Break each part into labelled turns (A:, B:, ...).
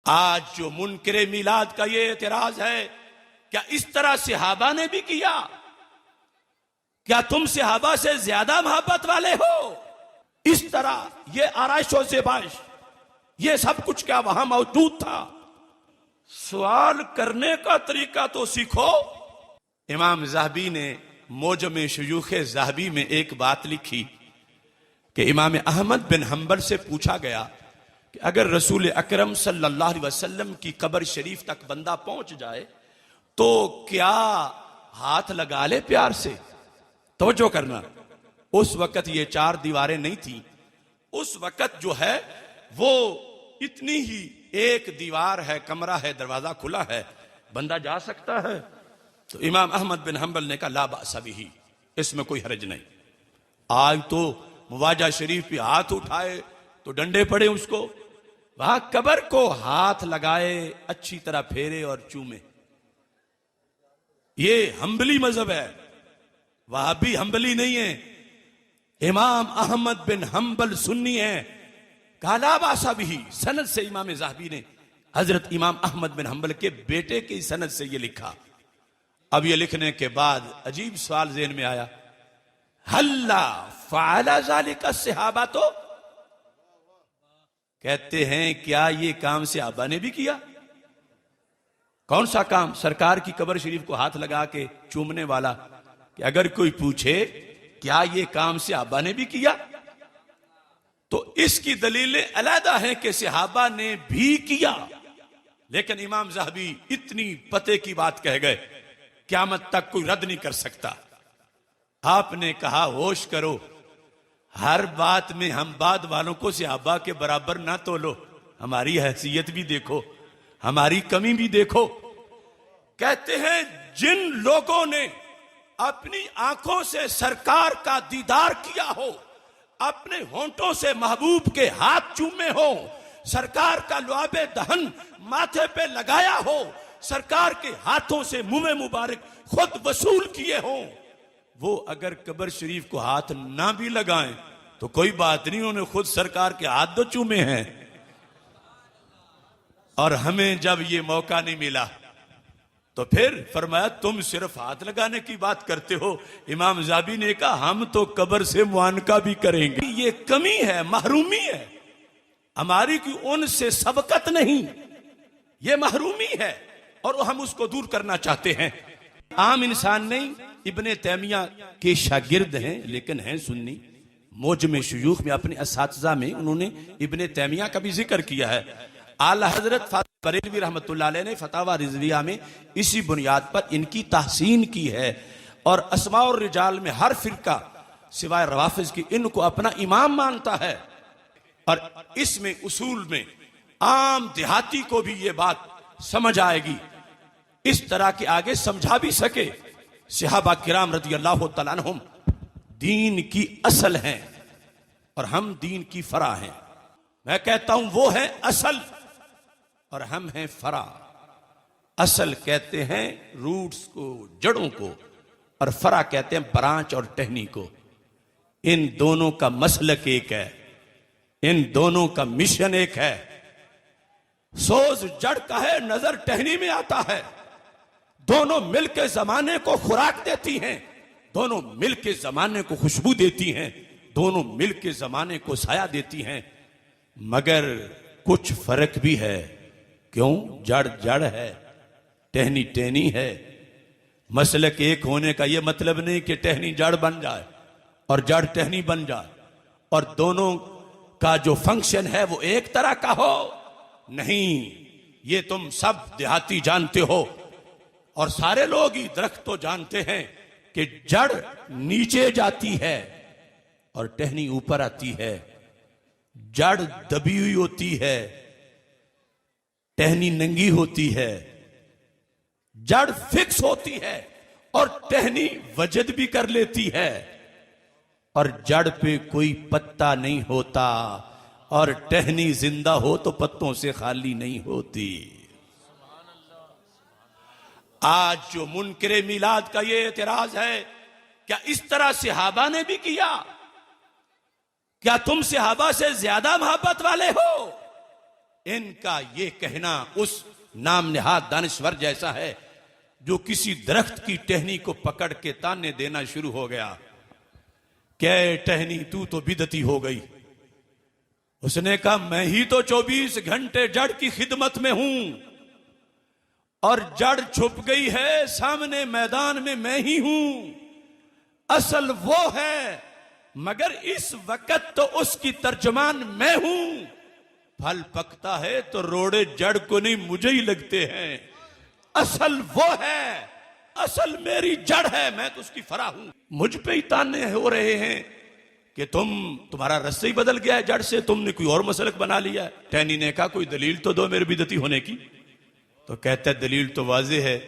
A: आज जो मुनकरे मिलाद का ये एतराज है, क्या इस तरह सहाबा ने भी किया? क्या तुम सहाबा से ज्यादा मोहब्बत वाले हो? इस तरह ये आराइश और ज़ेबाइश, ये सब कुछ क्या वहां मौजूद था? सवाल करने का तरीका तो सीखो। इमाम ज़हबी ने मोजम शुयूख ज़हबी में एक बात लिखी कि इमाम अहमद बिन हंबल से पूछा गया कि अगर रसूल अकरम सल्लल्लाहु अलैहि वसल्लम की कब्र शरीफ तक बंदा पहुंच जाए तो क्या हाथ लगा ले प्यार से? तवज्जो करना, उस वक्त ये 4 दीवारें नहीं थी। उस वक्त जो है वो इतनी ही एक दीवार है, कमरा है, दरवाजा खुला है, बंदा जा सकता है। तो इमाम अहमद बिन हंबल ने कहा ला बासा बिही, इसमें कोई हर्ज नहीं। आज तो मुवाजा शरीफ पे हाथ उठाए तो डंडे पड़े उसको, वहां कब्र को हाथ लगाए, अच्छी तरह फेरे और चूमे। ये हंबली मजहब है, वहाबी हंबली नहीं है। इमाम अहमद बिन हंबल सुन्नी है। काला बासा भी सनद से इमाम ज़हबी ने हजरत इमाम अहमद बिन हंबल के बेटे की सनद से ये लिखा। अब ये लिखने के बाद अजीब सवाल ज़हन में आया, हल्ला फ़अला ज़ालिका सहाबा, तो कहते हैं क्या ये काम सहाबा ने भी किया? कौन सा काम? सरकार की कब्र शरीफ को हाथ लगा के चूमने वाला। कि अगर कोई पूछे क्या ये काम सहाबा ने भी किया, तो इसकी दलीलें अलहदा हैं कि सहाबा ने भी किया। लेकिन इमाम ज़हबी इतनी पते की बात कह गए, क़यामत तक कोई रद्द नहीं कर सकता। आपने कहा होश करो, हर बात में हम बाद वालों को सहाबा के बराबर ना तोलो, हमारी हैसियत भी देखो, हमारी कमी भी देखो। कहते हैं जिन लोगों ने अपनी आंखों से सरकार का दीदार किया हो, अपने होंठों से महबूब के हाथ चूमे हो, सरकार का लुआबे दहन माथे पे लगाया हो, सरकार के हाथों से मुंह मुबारक खुद वसूल किए हो, वो अगर कब्र शरीफ को हाथ ना भी लगाएं तो कोई बात नहीं, उन्होंने खुद सरकार के हाथ तो चूमे हैं। और हमें जब ये मौका नहीं मिला तो फिर फरमाया तुम सिर्फ हाथ लगाने की बात करते हो। इमाम ज़हबी ने कहा हम तो कब्र से मुआनका भी करेंगे। ये कमी है, महरूमी है हमारी, की उनसे सबकत नहीं, ये महरूमी है और हम उसको दूर करना चाहते हैं। आम इंसान नहीं, इब्ने तैमिया के शागिर्द हैं लेकिन हैं सुन्नी। मोजम शुयूख में अपने असातिज़ा में उन्होंने इब्ने तैमिया का भी जिक्र किया है। आला हजरत बरेलवी रहमतुल्लाह अलैह ने फतावा रिजविया में इसी बुनियाद पर इनकी तहसीन की है। और अस्मा और रिजाल में हर फिरका सिवाय रवाफिज की इनको अपना इमाम मानता है। और इसमें उसूल में आम देहाती को भी ये बात समझ आएगी, इस तरह के आगे समझा भी सके। सहाबा किराम रज़ी अल्लाह तआला अन्हुम दीन की असल हैं और हम दीन की फरा हैं। मैं कहता हूं वो है असल और हम हैं फरा। असल कहते हैं रूट्स को, जड़ों को, और फरा कहते हैं ब्रांच और टहनी को। इन दोनों का मसलक एक है, इन दोनों का मिशन एक है। सोज जड़ का है, नजर टहनी में आता है। दोनों मिलकर जमाने को खुराक देती हैं, दोनों मिलकर जमाने को खुशबू देती हैं, दोनों मिलकर जमाने को साया देती हैं। मगर कुछ फर्क भी है। क्यों? जड़ जड़ है, टहनी टहनी है। मसलक एक होने का यह मतलब नहीं कि टहनी जड़ बन जाए और जड़ टहनी बन जाए और दोनों का जो फंक्शन है वो एक तरह का हो। नहीं, ये तुम सब देहाती जानते हो और सारे लोग ही दरख्त तो जानते हैं कि जड़ नीचे जाती है और टहनी ऊपर आती है। जड़ दबी हुई होती है, टहनी नंगी होती है। जड़ फिक्स होती है और टहनी वजद भी कर लेती है। और जड़ पे कोई पत्ता नहीं होता और टहनी जिंदा हो तो पत्तों से खाली नहीं होती। आज जो मुनकरे मिलाद का ये एतराज है, क्या इस तरह सहाबा ने भी किया? क्या तुम सहाबा से ज्यादा मोहब्बत वाले हो? इनका ये कहना उस नाम निहाद दानिश्वर जैसा है जो किसी दरख्त की टहनी को पकड़ के ताने देना शुरू हो गया। क्या टहनी तू तो बिदती हो गई। उसने कहा मैं ही तो 24 घंटे जड़ की खिदमत में हूं और जड़ छुप गई है सामने मैदान में मैं ही हूं। असल वो है मगर इस वक्त तो उसकी तर्जमान मैं हूं। फल पकता है तो रोड़े जड़ को नहीं मुझे ही लगते हैं। असल वो है, असल मेरी जड़ है, मैं तो उसकी फरा हूं। मुझ पे ही ताने हो रहे हैं कि तुम्हारा रस्सा ही बदल गया है जड़ से, तुमने कोई और मसलक बना लिया है। टहनी ने कहा कोई दलील तो दो मेरे बिदती होने की। तो कहता है दलील तो वाज़ेह है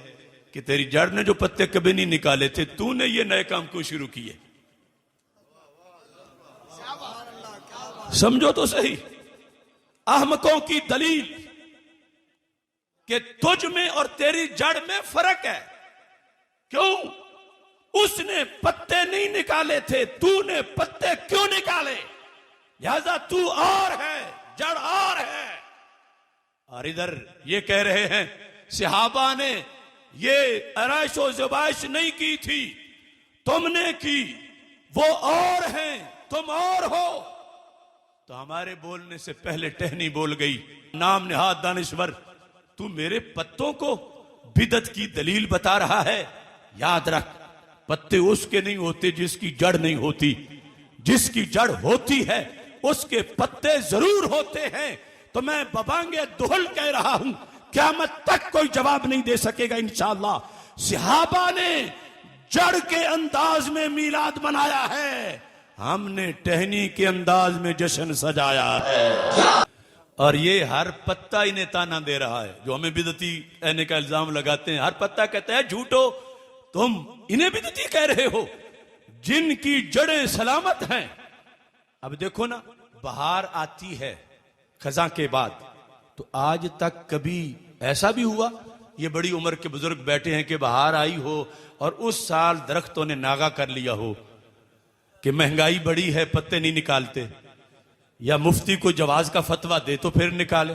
A: कि तेरी जड़ ने जो पत्ते कभी नहीं निकाले थे तूने ये नए काम क्यों शुरू किए। समझो तो सही अहमकों की दलील कि तुझ में और तेरी जड़ में फर्क है। क्यों? उसने पत्ते नहीं निकाले थे, तूने पत्ते क्यों निकाले? लिहाजा तू और है, जड़ और है। और इधर ये कह रहे हैं सहाबा ने ये आराइशो ज़बाइश नहीं की थी, तुमने की, वो और हैं, तुम और हो। तो हमारे बोलने से पहले टहनी बोल गई नाम निहाद दानिश्वर तू मेरे पत्तों को बिदत की दलील बता रहा है। याद रख पत्ते उसके नहीं होते जिसकी जड़ नहीं होती, जिसकी जड़ होती है उसके पत्ते जरूर होते हैं। तो मैं बबांगे दुहल कह रहा हूं क़यामत तक कोई जवाब नहीं दे सकेगा इंशाअल्लाह। सहाबा ने जड़ के अंदाज में मीलाद मनाया है, हमने टहनी के अंदाज में जश्न सजाया है। और ये हर पत्ता इन्हें ताना दे रहा है जो हमें बिदती कहने का इल्जाम लगाते हैं। हर पत्ता कहता है झूठो तुम इन्हें बिदती कह रहे हो जिनकी जड़ें सलामत हैं। अब देखो ना बहार आती है खजा के बाद, तो आज तक कभी ऐसा भी हुआ ये बड़ी उम्र के बुजुर्ग बैठे हैं कि बहार आई हो और उस साल दरख्तों ने नागा कर लिया हो कि महंगाई बड़ी है पत्ते नहीं निकालते, या मुफ्ती को जवाज का फतवा दे तो फिर निकाले।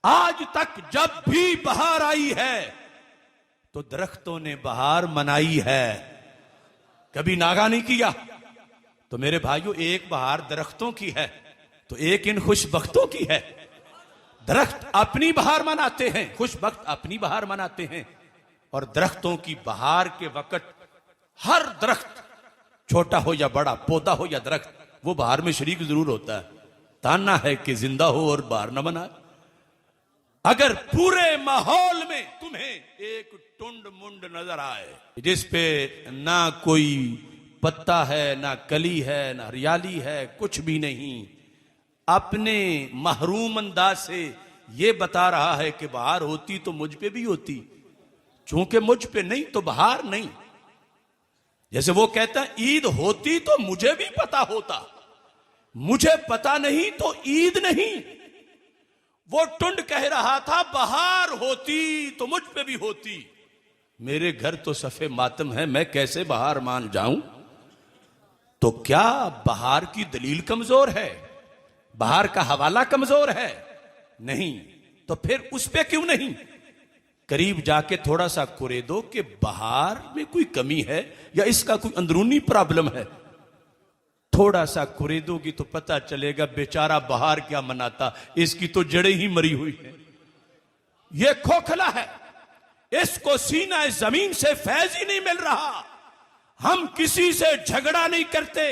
A: आज तक जब भी बहार आई है तो दरख्तों ने बहार मनाई है, कभी नागा नहीं किया। तो मेरे भाइयों एक बहार दरख्तों की है तो एक इन खुशबख्तों की है। दरख्त अपनी बहार मनाते हैं, खुशबख्त अपनी बहार मनाते हैं। और दरख्तों की बहार के वक्त हर दरख्त छोटा हो या बड़ा, पौधा हो या दरख्त, वो बहार में शरीक जरूर होता है। ताना है कि जिंदा हो और बहार न बनाए। अगर पूरे माहौल में तुम्हें एक टुंड मुंड नजर आए जिस पे ना कोई पत्ता है, ना कली है, ना हरियाली है, कुछ भी नहीं, अपने महरूम अंदाज से ये बता रहा है कि बहार होती तो मुझ पे भी होती, चूंकि मुझ पे नहीं तो बहार नहीं। जैसे वो कहता है ईद होती तो मुझे भी पता होता, मुझे पता नहीं तो ईद नहीं। वो टुंड कह रहा था बहार होती तो मुझ पे भी होती। मेरे घर तो सफे मातम है, मैं कैसे बहार मान जाऊं? तो क्या बहार की दलील कमजोर है? बहार का हवाला कमजोर है? नहीं। तो फिर उस पे क्यों नहीं करीब जाके थोड़ा सा कुरेदो कि बहार में कोई कमी है या इसका कोई अंदरूनी प्रॉब्लम है। थोड़ा सा कुरेदोगी तो पता चलेगा बेचारा बहार क्या मनाता, इसकी तो जड़ें ही मरी हुई है। ये खोखला है, इसको सीना जमीन से फैज ही नहीं मिल रहा। हम किसी से झगड़ा नहीं करते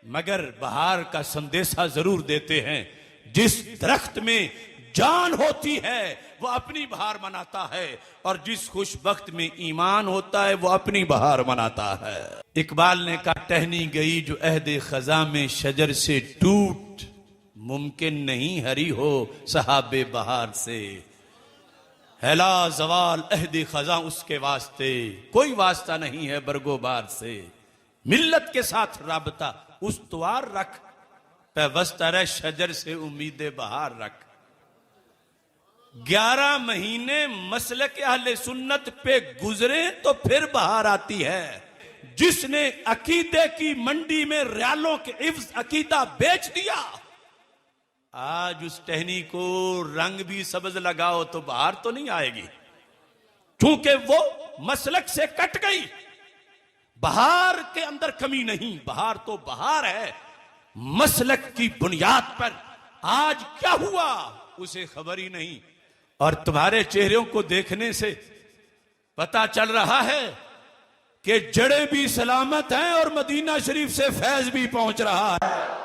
A: मगर बहार का संदेशा जरूर देते हैं। जिस दरख्त में जान होती है वो अपनी बहार मनाता है, और जिस खुशबख्त में ईमान होता है वो अपनी बहार मनाता है। इकबाल ने कहा टहनी गई जो अहद खजा में शजर से टूट, मुमकिन नहीं हरी हो सहाबे बहार से। हैला जवाल अहद खजा उसके वास्ते, कोई वास्ता नहीं है बरगोबार से। मिल्लत के साथ राबता उस्तवार रख, पैवस्तर शजर से उम्मीद बहार रख। 11 महीने मसलक अहले सुन्नत पे गुजरे तो फिर बहार आती है। जिसने अकीदे की मंडी में रियालों के इव्ज अकीदा बेच दिया, आज उस टहनी को रंग भी सब्ज लगाओ तो बाहर तो नहीं आएगी, क्योंकि वो मसलक से कट गई। बहार के अंदर कमी नहीं, बहार तो बहार है। मसलक की बुनियाद पर आज क्या हुआ उसे खबर ही नहीं। और तुम्हारे चेहरों को देखने से पता चल रहा है कि जड़ें भी सलामत हैं और मदीना शरीफ से फैज भी पहुंच रहा है।